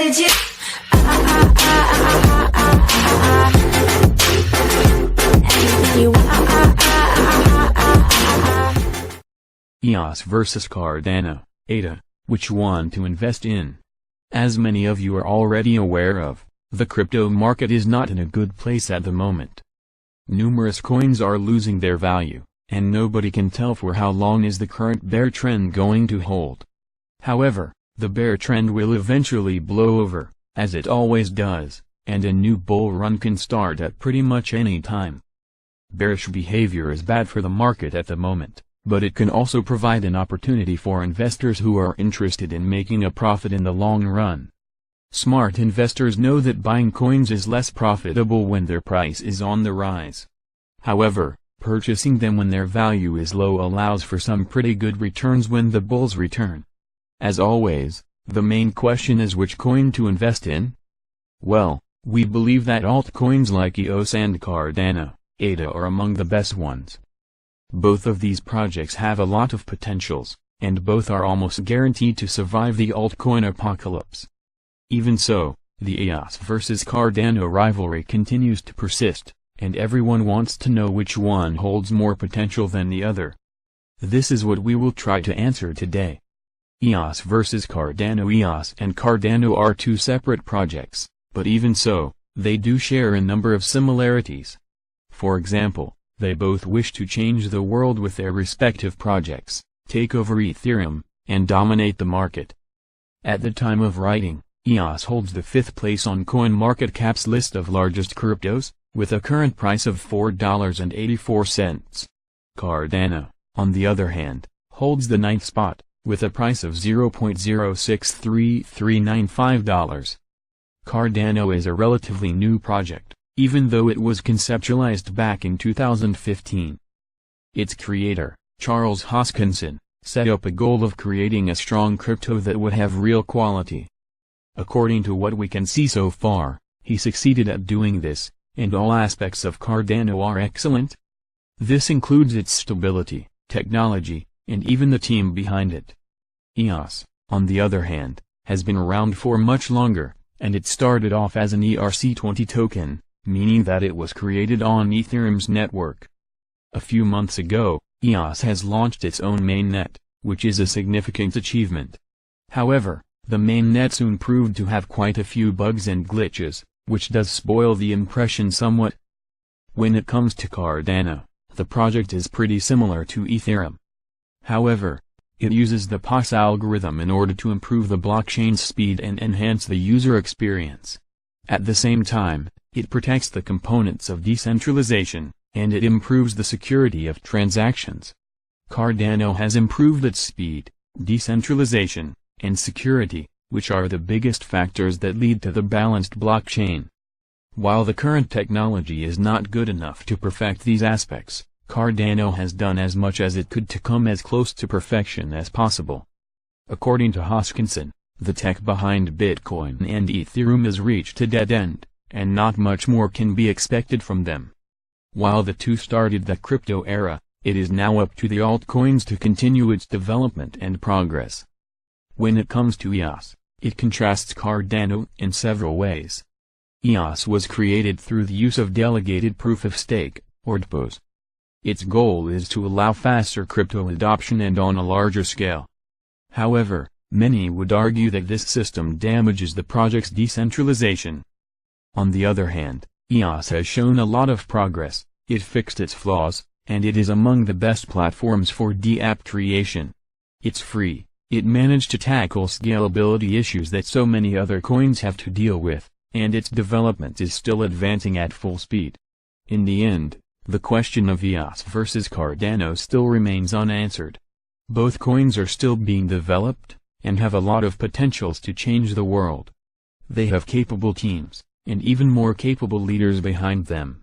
legit. Anything you want. EOS versus Cardano, ADA, which one to invest in? As many of you are already aware of, the crypto market is not in a good place at the moment. Numerous coins are losing their value, and nobody can tell for how long is the current bear trend going to hold. However, the bear trend will eventually blow over, as it always does, and a new bull run can start at pretty much any time. Bearish behavior is bad for the market at the moment, but it can also provide an opportunity for investors who are interested in making a profit in the long run. Smart investors know that buying coins is less profitable when their price is on the rise. However, purchasing them when their value is low allows for some pretty good returns when the bulls return. As always, the main question is which coin to invest in? Well, we believe that altcoins like EOS and Cardano, ADA are among the best ones. Both of these projects have a lot of potentials, and both are almost guaranteed to survive the altcoin apocalypse. Even so, the EOS versus Cardano rivalry continues to persist, and everyone wants to know which one holds more potential than the other. This is what we will try to answer today. EOS versus Cardano. EOS and Cardano are two separate projects, but even so, they do share a number of similarities. For example, they both wish to change the world with their respective projects, take over Ethereum, and dominate the market. At the time of writing, EOS holds the 5th place on CoinMarketCap's list of largest cryptos, with a current price of $4.84. Cardano, on the other hand, holds the 9th spot, with a price of $0.063395. Cardano is a relatively new project, even though it was conceptualized back in 2015. Its creator, Charles Hoskinson, set up a goal of creating a strong crypto that would have real quality. According to what we can see so far, he succeeded at doing this, and all aspects of Cardano are excellent. This includes its stability, technology, and even the team behind it. EOS, on the other hand, has been around for much longer, and it started off as an ERC20 token, meaning that it was created on Ethereum's network. A few months ago, EOS has launched its own mainnet, which is a significant achievement. However, the mainnet soon proved to have quite a few bugs and glitches, which does spoil the impression somewhat. When it comes to Cardano, the project is pretty similar to Ethereum. However, it uses the POS algorithm in order to improve the blockchain's speed and enhance the user experience. At the same time, it protects the components of decentralization, and it improves the security of transactions. Cardano has improved its speed, decentralization, and security, which are the biggest factors that lead to the balanced blockchain. While the current technology is not good enough to perfect these aspects, Cardano has done as much as it could to come as close to perfection as possible. According to Hoskinson, the tech behind Bitcoin and Ethereum has reached a dead end, and not much more can be expected from them. While the two started the crypto era, it is now up to the altcoins to continue its development and progress. When it comes to EOS, it contrasts Cardano in several ways. EOS was created through the use of delegated proof-of-stake, or DPoS. Its goal is to allow faster crypto adoption and on a larger scale. However, many would argue that this system damages the project's decentralization. On the other hand, EOS has shown a lot of progress, it fixed its flaws, and it is among the best platforms for dApp creation. It's free, it managed to tackle scalability issues that so many other coins have to deal with, and its development is still advancing at full speed. In the end, the question of EOS versus Cardano still remains unanswered. Both coins are still being developed, and have a lot of potentials to change the world. They have capable teams, and even more capable leaders behind them.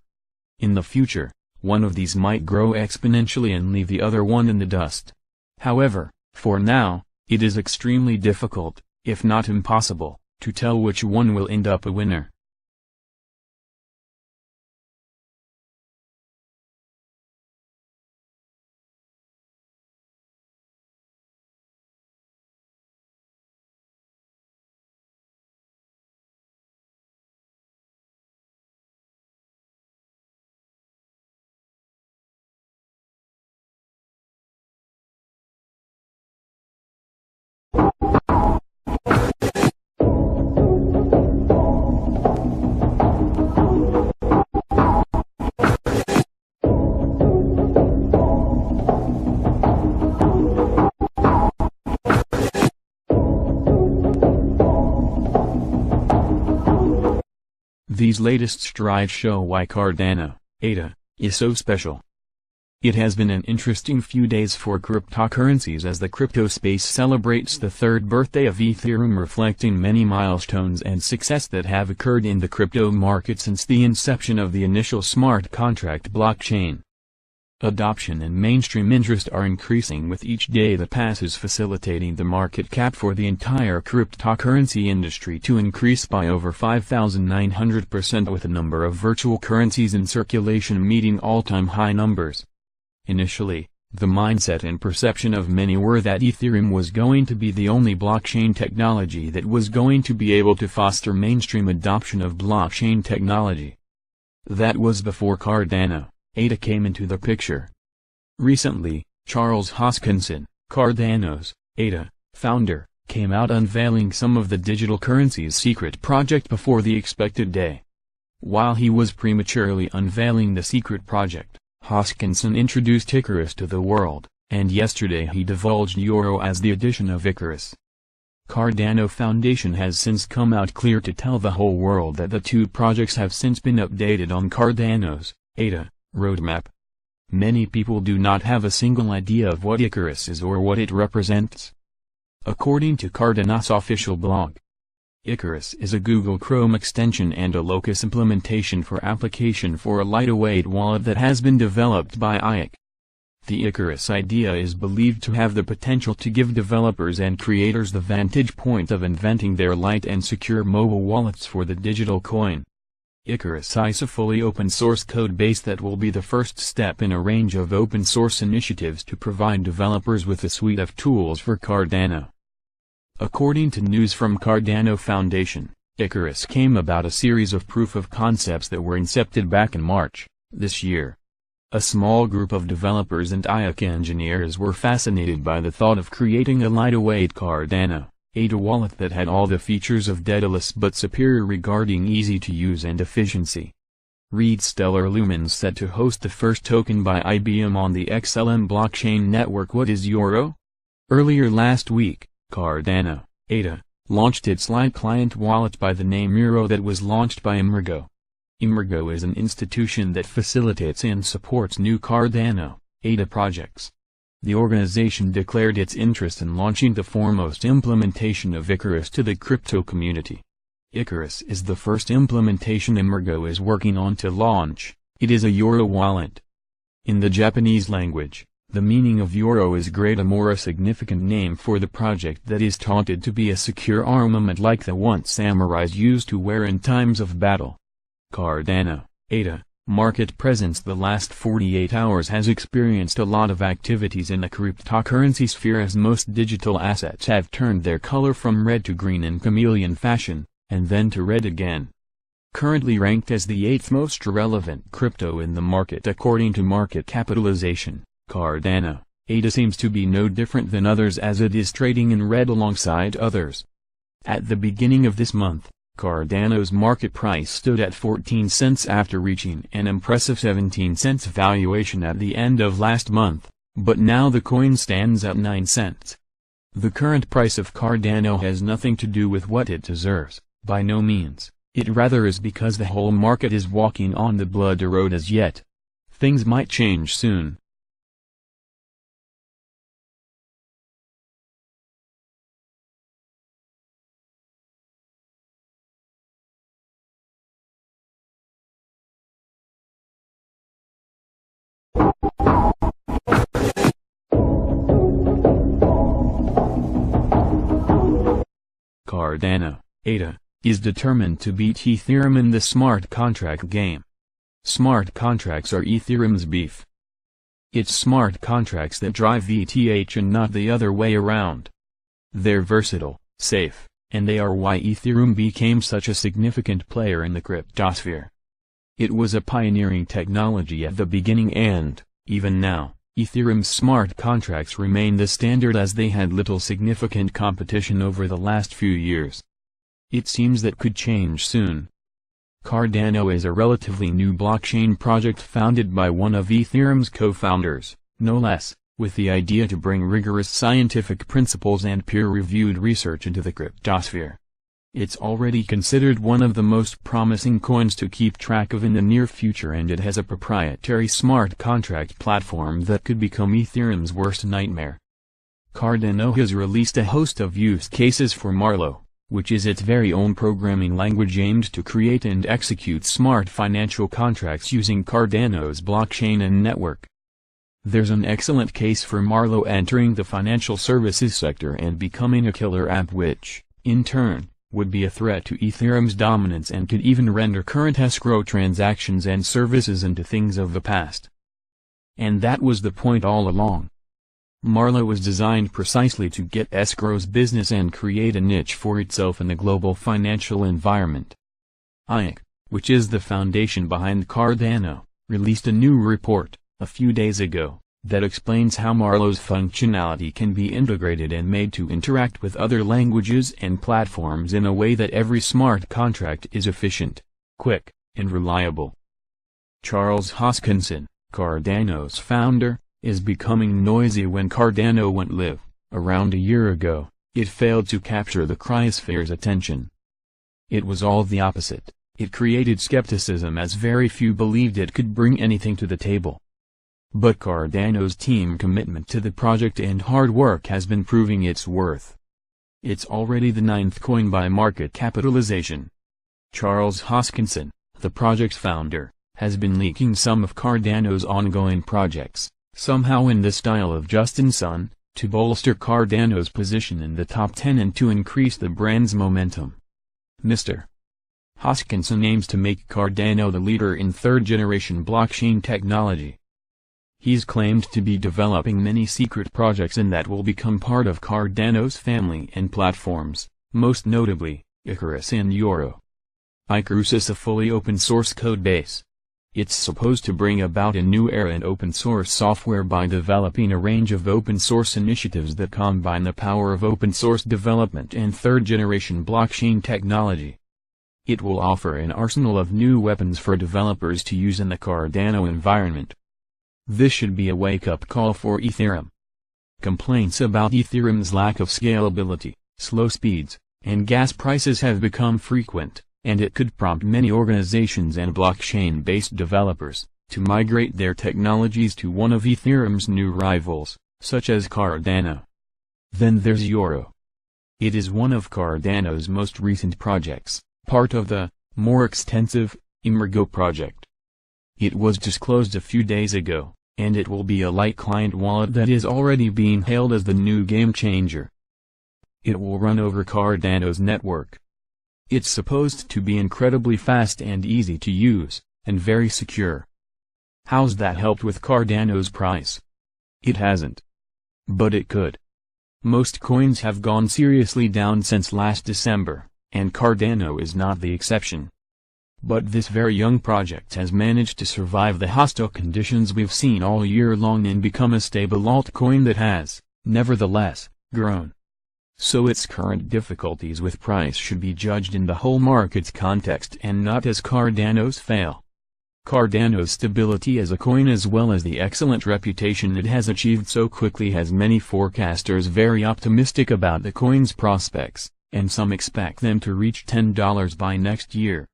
In the future, one of these might grow exponentially and leave the other one in the dust. However, for now, it is extremely difficult, if not impossible, to tell which one will end up a winner. These latest strides show why Cardano, ADA, is so special. It has been an interesting few days for cryptocurrencies as the crypto space celebrates the third birthday of Ethereum, reflecting many milestones and success that have occurred in the crypto market since the inception of the initial smart contract blockchain. Adoption and mainstream interest are increasing with each day that passes, facilitating the market cap for the entire cryptocurrency industry to increase by over 5,900%, with the number of virtual currencies in circulation meeting all-time high numbers. Initially, the mindset and perception of many were that Ethereum was going to be the only blockchain technology that was going to be able to foster mainstream adoption of blockchain technology. That was before Cardano, ADA came into the picture. Recently, Charles Hoskinson, Cardano's, ADA, founder, came out unveiling some of the digital currency's secret project before the expected day. While he was prematurely unveiling the secret project, Hoskinson introduced Icarus to the world, and yesterday he divulged Euro as the addition of Icarus. Cardano Foundation has since come out clear to tell the whole world that the two projects have since been updated on Cardano's, ADA, roadmap. Many people do not have a single idea of what Icarus is or what it represents. According to Cardano's official blog, Icarus is a Google Chrome extension and a Locus implementation for application for a lightweight wallet that has been developed by IAC. The Icarus idea is believed to have the potential to give developers and creators the vantage point of inventing their light and secure mobile wallets for the digital coin. Icarus is a fully open-source code base that will be the first step in a range of open-source initiatives to provide developers with a suite of tools for Cardano. According to news from Cardano Foundation, Icarus came about a series of proof of concepts that were incepted back in March, this year. A small group of developers and IAC engineers were fascinated by the thought of creating a lightweight Cardano, ADA wallet that had all the features of Daedalus but superior regarding easy to use and efficiency. Reed Stellar Lumens set to host the first token by IBM on the XLM blockchain network. What is Euro? Earlier last week, Cardano, ADA, launched its light client wallet by the name Euro that was launched by Emergo. Emergo is an institution that facilitates and supports new Cardano, ADA projects. The organization declared its interest in launching the foremost implementation of Icarus to the crypto community. Icarus is the first implementation Emergo is working on to launch. It is a Euro wallet. In the Japanese language, the meaning of Euro is great, a more significant name for the project that is touted to be a secure armament like the one samurais used to wear in times of battle. Cardano, ADA, market presence. The last 48 hours has experienced a lot of activities in the cryptocurrency sphere as most digital assets have turned their color from red to green in chameleon fashion, and then to red again. Currently ranked as the 8th most relevant crypto in the market according to market capitalization, Cardano, ADA seems to be no different than others as it is trading in red alongside others. At the beginning of this month, Cardano's market price stood at 14 cents after reaching an impressive 17 cents valuation at the end of last month, but now the coin stands at 9 cents. The current price of Cardano has nothing to do with what it deserves, by no means. It rather is because the whole market is walking on the bloody road as yet. Things might change soon. Cardano, ADA, is determined to beat Ethereum in the smart contract game. Smart contracts are Ethereum's beef. It's smart contracts that drive ETH and not the other way around. They're versatile, safe, and they are why Ethereum became such a significant player in the cryptosphere. It was a pioneering technology at the beginning and, even now, Ethereum's smart contracts remain the standard as they had little significant competition over the last few years. It seems that could change soon. Cardano is a relatively new blockchain project founded by one of Ethereum's co-founders, no less, with the idea to bring rigorous scientific principles and peer-reviewed research into the cryptosphere. It's already considered one of the most promising coins to keep track of in the near future, and it has a proprietary smart contract platform that could become Ethereum's worst nightmare. Cardano has released a host of use cases for Marlowe, which is its very own programming language aimed to create and execute smart financial contracts using Cardano's blockchain and network. There's an excellent case for Marlowe entering the financial services sector and becoming a killer app which, in turn, would be a threat to Ethereum's dominance and could even render current escrow transactions and services into things of the past. And that was the point all along. Marlowe was designed precisely to get escrow's business and create a niche for itself in the global financial environment. EOS, which is the foundation behind Cardano, released a new report, a few days ago, that explains how Marlowe's functionality can be integrated and made to interact with other languages and platforms in a way that every smart contract is efficient, quick, and reliable. Charles Hoskinson, Cardano's founder, is becoming noisy. When Cardano went live, around a year ago, it failed to capture the cryosphere's attention. It was all the opposite. It created skepticism as very few believed it could bring anything to the table. But Cardano's team commitment to the project and hard work has been proving its worth. It's already the 9th coin by market capitalization. Charles Hoskinson, the project's founder, has been leaking some of Cardano's ongoing projects, somehow in the style of Justin Sun, to bolster Cardano's position in the top 10 and to increase the brand's momentum. Mr. Hoskinson aims to make Cardano the leader in third-generation blockchain technology. He's claimed to be developing many secret projects and that will become part of Cardano's family and platforms, most notably, Icarus and Euro. Icarus is a fully open-source codebase. It's supposed to bring about a new era in open-source software by developing a range of open-source initiatives that combine the power of open-source development and third-generation blockchain technology. It will offer an arsenal of new weapons for developers to use in the Cardano environment. This should be a wake-up call for Ethereum. Complaints about Ethereum's lack of scalability, slow speeds, and gas prices have become frequent, and it could prompt many organizations and blockchain-based developers to migrate their technologies to one of Ethereum's new rivals, such as Cardano. Then there's Euro. It is one of Cardano's most recent projects, part of the, more extensive, Emergo project. It was disclosed a few days ago, and it will be a light client wallet that is already being hailed as the new game changer. It will run over Cardano's network. It's supposed to be incredibly fast and easy to use, and very secure. How's that helped with Cardano's price? It hasn't. But it could. Most coins have gone seriously down since last December, and Cardano is not the exception. But this very young project has managed to survive the hostile conditions we've seen all year long and become a stable altcoin that has, nevertheless, grown. So its current difficulties with price should be judged in the whole market's context and not as Cardano's fail. Cardano's stability as a coin as well as the excellent reputation it has achieved so quickly has many forecasters very optimistic about the coin's prospects, and some expect them to reach $10 by next year.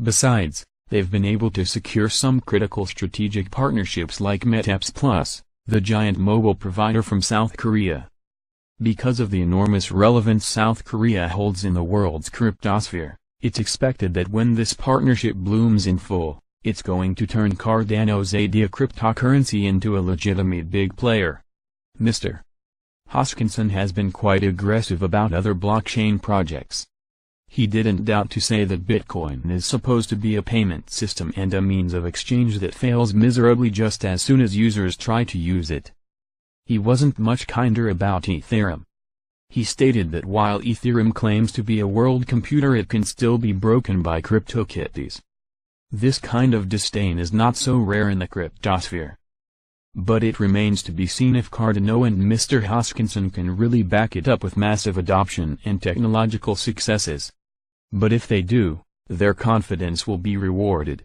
Besides, they've been able to secure some critical strategic partnerships like Metaps Plus, the giant mobile provider from South Korea. Because of the enormous relevance South Korea holds in the world's cryptosphere, it's expected that when this partnership blooms in full, it's going to turn Cardano's ADA cryptocurrency into a legitimate big player. Mr. Hoskinson has been quite aggressive about other blockchain projects. He didn't doubt to say that Bitcoin is supposed to be a payment system and a means of exchange that fails miserably just as soon as users try to use it. He wasn't much kinder about Ethereum. He stated that while Ethereum claims to be a world computer, it can still be broken by CryptoKitties. This kind of disdain is not so rare in the cryptosphere. But it remains to be seen if Cardano and Mr. Hoskinson can really back it up with massive adoption and technological successes. But if they do, their confidence will be rewarded.